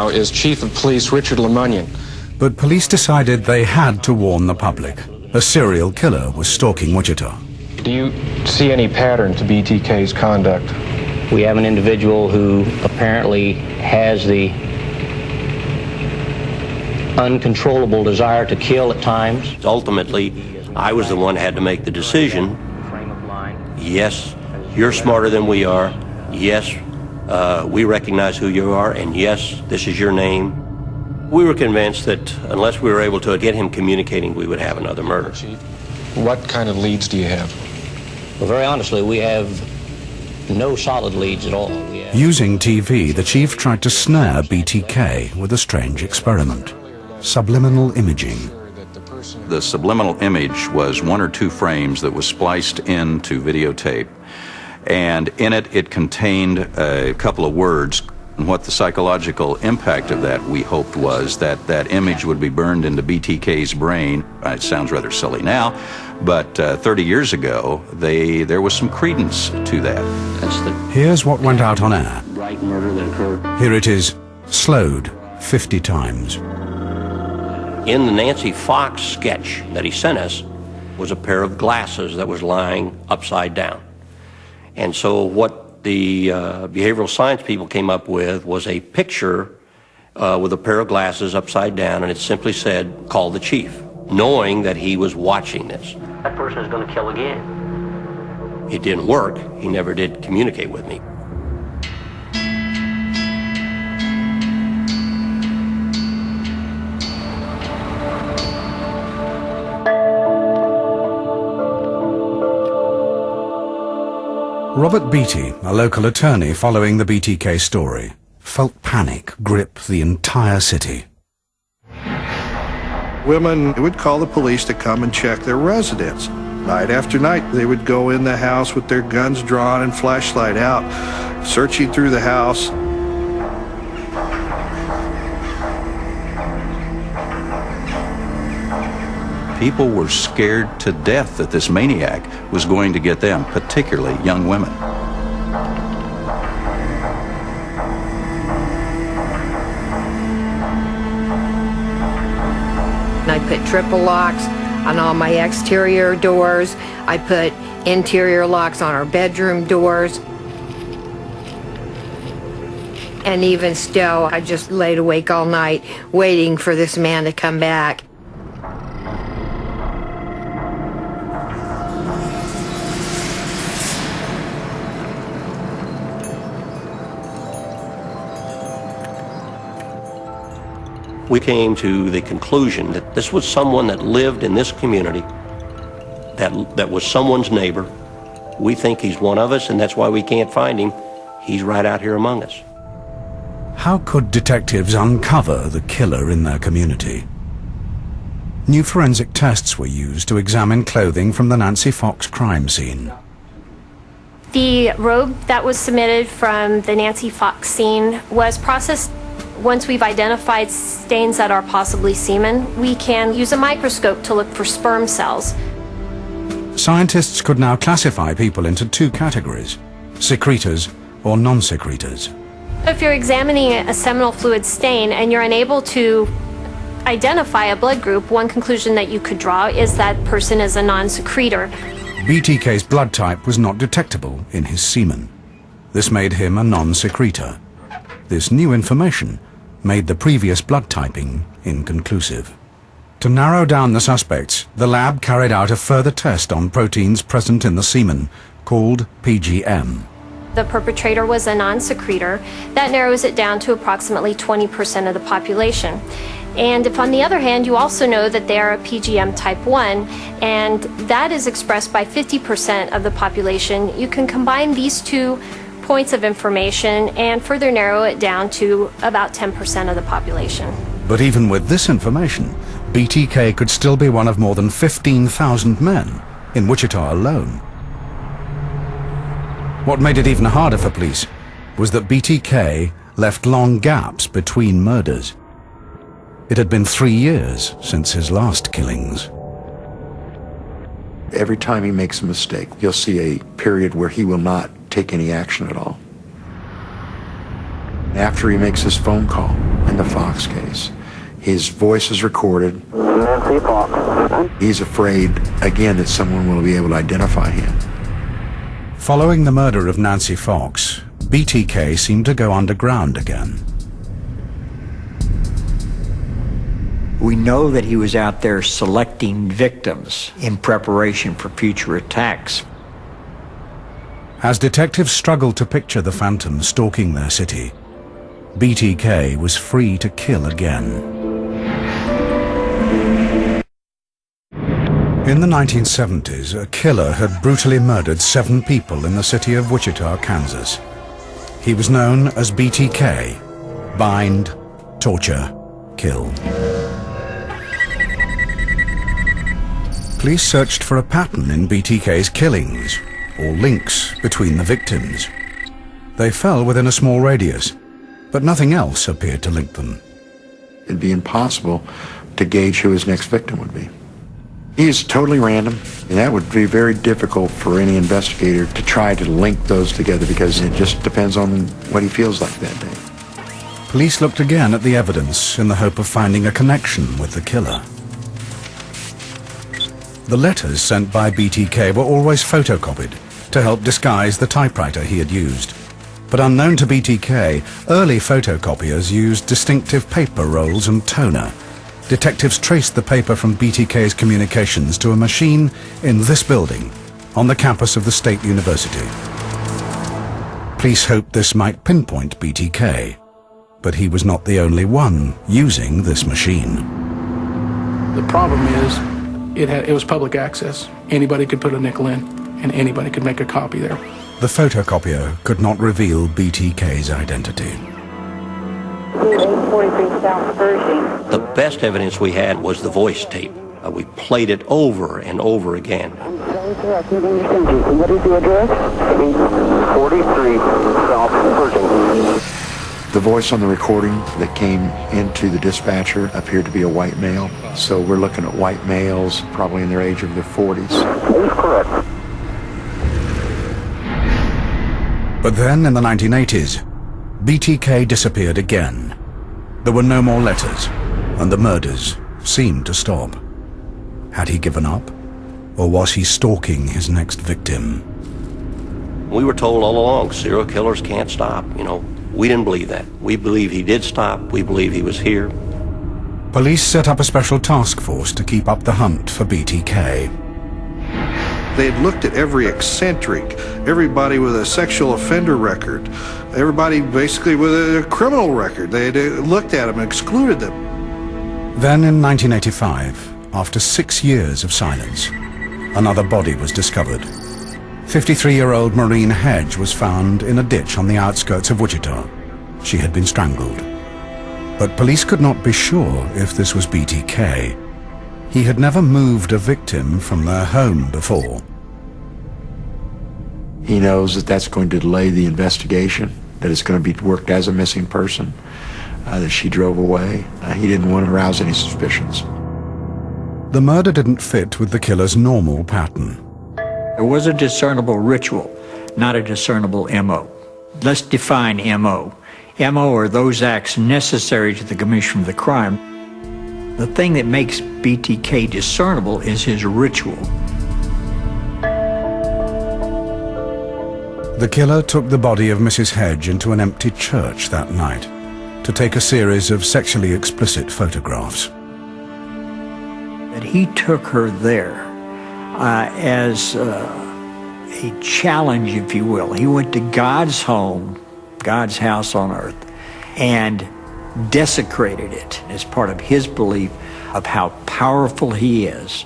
Is Chief of Police Richard Lemunion. But police decided they had to warn the public. A serial killer was stalking Wichita. Do you see any pattern to BTK's conduct? We have an individual who apparently has the uncontrollable desire to kill at times. Ultimately, I was the one who had to make the decision. Yes, you're smarter than we are. Yes, we recognize who you are, and yes, this is your name. We were convinced that unless we were able to get him communicating, we would have another murder. What kind of leads do you have? Well, very honestly, we have no solid leads at all. Using TV, the chief tried to snare BTK with a strange experiment. Subliminal imaging. The subliminal image was 1 or 2 frames that was spliced into videotape. And in it, it contained a couple of words. And what the psychological impact of that, we hoped, was that that image would be burned into BTK's brain. It sounds rather silly now, but 30 years ago, there was some credence to that. Here's what went out on air. Right murder that occurred. Here it is, slowed 50 times. In the Nancy Fox sketch that he sent us was a pair of glasses that was lying upside down. And so what the behavioral science people came up with was a picture with a pair of glasses upside down, and it simply said, "Call the chief," knowing that he was watching this. That person is going to kill again. It didn't work. He never did communicate with me. Robert Beatty, a local attorney following the BTK story, felt panic grip the entire city. Women would call the police to come and check their residence. Night after night, they would go in the house with their guns drawn and flashlight out, searching through the house. People were scared to death that this maniac was going to get them, particularly young women. I put triple locks on all my exterior doors. I put interior locks on our bedroom doors. And even still, I just laid awake all night waiting for this man to come back. We came to the conclusion that this was someone that lived in this community, that was someone's neighbor. We think he's one of us, and that's why we can't find him. He's right out here among us. How could detectives uncover the killer in their community? New forensic tests were used to examine clothing from the Nancy Fox crime scene. The robe that was submitted from the Nancy Fox scene was processed. Once we've identified stains that are possibly semen, we can use a microscope to look for sperm cells. Scientists could now classify people into 2 categories, secretors or non-secretors. If you're examining a seminal fluid stain and you're unable to identify a blood group, one conclusion that you could draw is that person is a non-secretor. BTK's blood type was not detectable in his semen. This made him a non-secretor. This new information made the previous blood typing inconclusive. To narrow down the suspects, the lab carried out a further test on proteins present in the semen, called PGM. The perpetrator was a non-secretor. That narrows it down to approximately 20% of the population. And if on the other hand you also know that they are a PGM type 1, and that is expressed by 50% of the population, you can combine these 2 points of information and further narrow it down to about 10% of the population. But even with this information, BTK could still be one of more than 15,000 men in Wichita alone. What made it even harder for police was that BTK left long gaps between murders. It had been 3 years since his last killings. Every time he makes a mistake, you'll see a period where he will not take any action at all. After he makes his phone call, and the Fox case. His voice is recorded. Nancy Fox. He's afraid, again, that someone will be able to identify him. Following the murder of Nancy Fox, BTK seemed to go underground again. We know that he was out there selecting victims in preparation for future attacks. As detectives struggled to picture the phantom stalking their city, BTK was free to kill again. In the 1970s, a killer had brutally murdered 7 people in the city of Wichita, Kansas. He was known as BTK, bind, torture, kill. Police searched for a pattern in BTK's killings, or links between the victims. They fell within a small radius, but nothing else appeared to link them. It'd be impossible to gauge who his next victim would be. He is totally random, and that would be very difficult for any investigator to try to link those together because it just depends on what he feels like that day. Police looked again at the evidence in the hope of finding a connection with the killer. The letters sent by BTK were always photocopied to help disguise the typewriter he had used. But unknown to BTK, early photocopiers used distinctive paper rolls and toner. Detectives traced the paper from BTK's communications to a machine in this building, on the campus of the State University. Police hoped this might pinpoint BTK, but he was not the only one using this machine. The problem is, it was public access. Anybody could put a nickel in, and anybody could make a copy there. The photocopier could not reveal BTK's identity. The best evidence we had was the voice tape. We played it over and over again. I'm sorry, sir, I can't understand you. What is the address? 43 South Pershing. The voice on the recording that came into the dispatcher appeared to be a white male. So we're looking at white males, probably in their age of their 40s. That's correct. But then, in the 1980s, BTK disappeared again. There were no more letters, and the murders seemed to stop. Had he given up? Or was he stalking his next victim? We were told all along, serial killers can't stop. We didn't believe that. We believe he did stop. We believe he was here. Police set up a special task force to keep up the hunt for BTK. They had looked at every eccentric, everybody with a sexual offender record, everybody basically with a criminal record. They had looked at them and excluded them. Then in 1985, after 6 years of silence, another body was discovered. 53-year-old Maureen Hedge was found in a ditch on the outskirts of Wichita. She had been strangled. But police could not be sure if this was BTK. He had never moved a victim from their home before. He knows that that's going to delay the investigation, that it's going to be worked as a missing person, that she drove away. He didn't want to arouse any suspicions. The murder didn't fit with the killer's normal pattern. There was a discernible ritual, not a discernible M.O. Let's define M.O. M.O. are those acts necessary to the commission of the crime. The thing that makes BTK discernible is his ritual. The killer took the body of Mrs. Hedge into an empty church that night to take a series of sexually explicit photographs. That he took her there as a challenge, if you will. He went to God's home, God's house on earth, and desecrated it as part of his belief of how powerful he is.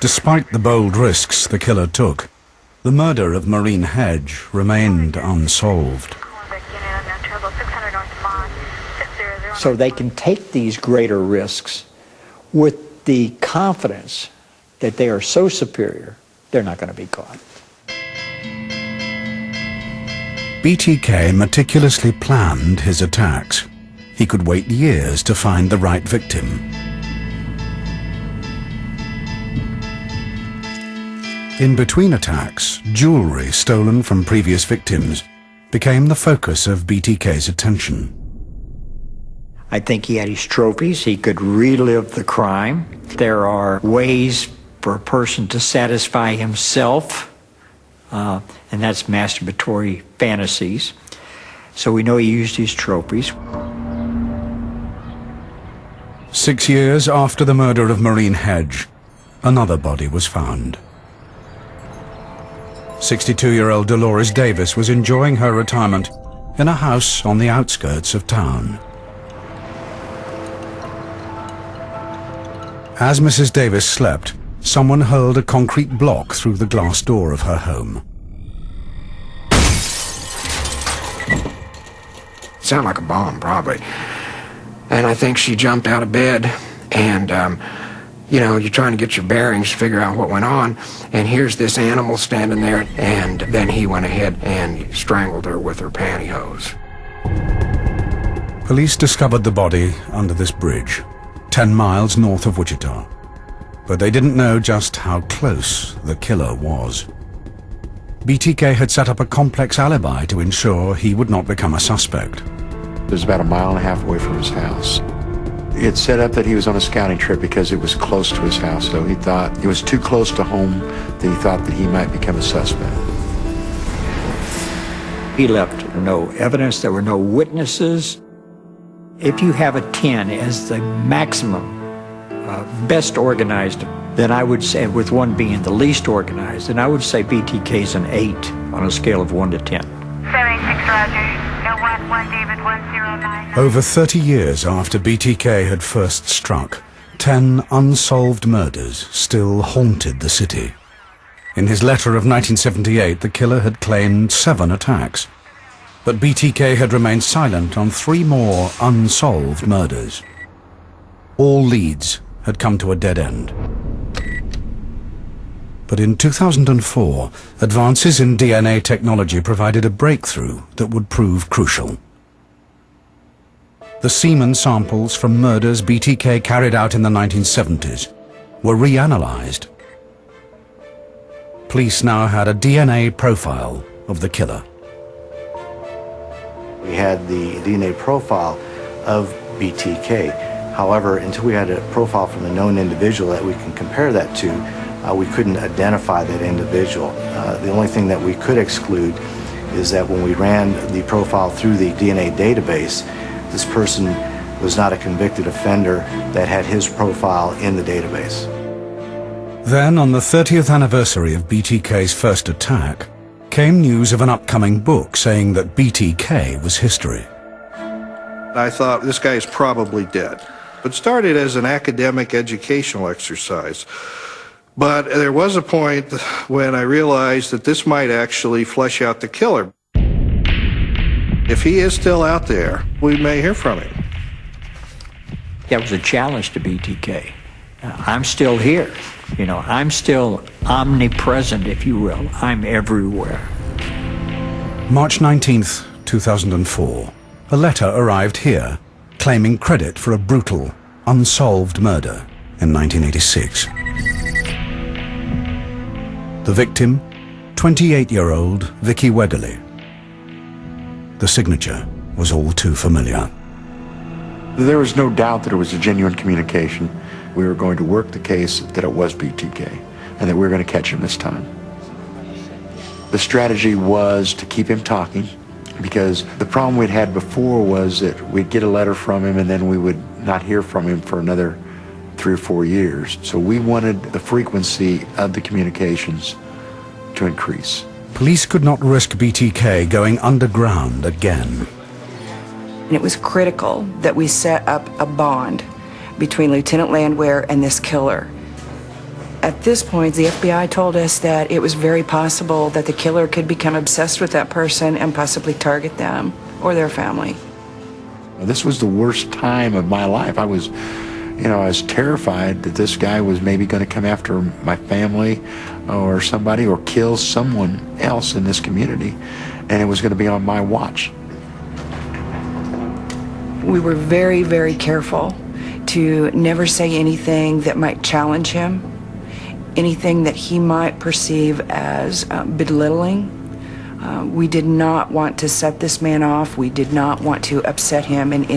Despite the bold risks the killer took, the murder of Maureen Hedge remained unsolved. So they can take these greater risks with the confidence that they are so superior, they're not going to be caught. BTK meticulously planned his attacks. He could wait years to find the right victim. In between attacks, jewelry stolen from previous victims became the focus of BTK's attention. I think he had his trophies. He could relive the crime. There are ways for a person to satisfy himself, and that's masturbatory fantasies. So we know he used his trophies. 6 years after the murder of Maureen Hedge, another body was found. 62-year-old Dolores Davis was enjoying her retirement in a house on the outskirts of town. As Mrs. Davis slept, someone hurled a concrete block through the glass door of her home. Sounded like a bomb, probably. And I think she jumped out of bed, and, you know, you're trying to get your bearings, figure out what went on, and here's this animal standing there, and then he went ahead and strangled her with her pantyhose. Police discovered the body under this bridge, 10 miles north of Wichita. But they didn't know just how close the killer was. BTK had set up a complex alibi to ensure he would not become a suspect. It was about 1.5 miles away from his house. It set up that he was on a scouting trip because it was close to his house, so he thought it was too close to home that he thought that he might become a suspect. He left no evidence. There were no witnesses. If you have a 10 as the maximum, best organized, then I would say, with 1 being the least organized, then I would say BTK's an 8 on a scale of 1 to 10. 786 Roger. No 1 David 109. Over 30 years after BTK had first struck, 10 unsolved murders still haunted the city. In his letter of 1978, the killer had claimed 7 attacks, but BTK had remained silent on 3 more unsolved murders. All leads had come to a dead end. But in 2004, advances in DNA technology provided a breakthrough that would prove crucial. The semen samples from murders BTK carried out in the 1970s were reanalyzed. Police now had a DNA profile of the killer. We had the DNA profile of BTK. However, until we had a profile from a known individual that we can compare that to, we couldn't identify that individual. The only thing that we could exclude is that when we ran the profile through the DNA database, this person was not a convicted offender that had his profile in the database. Then, on the 30th anniversary of BTK's first attack, came news of an upcoming book saying that BTK was history. I thought, this guy is probably dead. But started as an academic educational exercise. But there was a point when I realized that this might actually flesh out the killer. If he is still out there, we may hear from him. That was a challenge to BTK. I'm still here. You know, I'm still omnipresent, if you will. I'm everywhere. March 19th, 2004. A letter arrived here claiming credit for a brutal, unsolved murder in 1986. The victim, 28-year-old Vicky Weatherly. The signature was all too familiar. There was no doubt that it was a genuine communication. We were going to work the case that it was BTK and that we were going to catch him this time. The strategy was to keep him talking, because the problem we'd had before was that we'd get a letter from him and then we would not hear from him for another 3 or 4 years. So we wanted the frequency of the communications to increase. Police could not risk BTK going underground again. And it was critical that we set up a bond between Lieutenant Landwehr and this killer. At this point, the FBI told us that it was very possible that the killer could become obsessed with that person and possibly target them or their family. This was the worst time of my life. I was terrified that this guy was maybe going to come after my family or somebody, or kill someone else in this community, and it was going to be on my watch. We were very, very careful to never say anything that might challenge him, anything that he might perceive as belittling. We did not want to set this man off. We did not want to upset him in any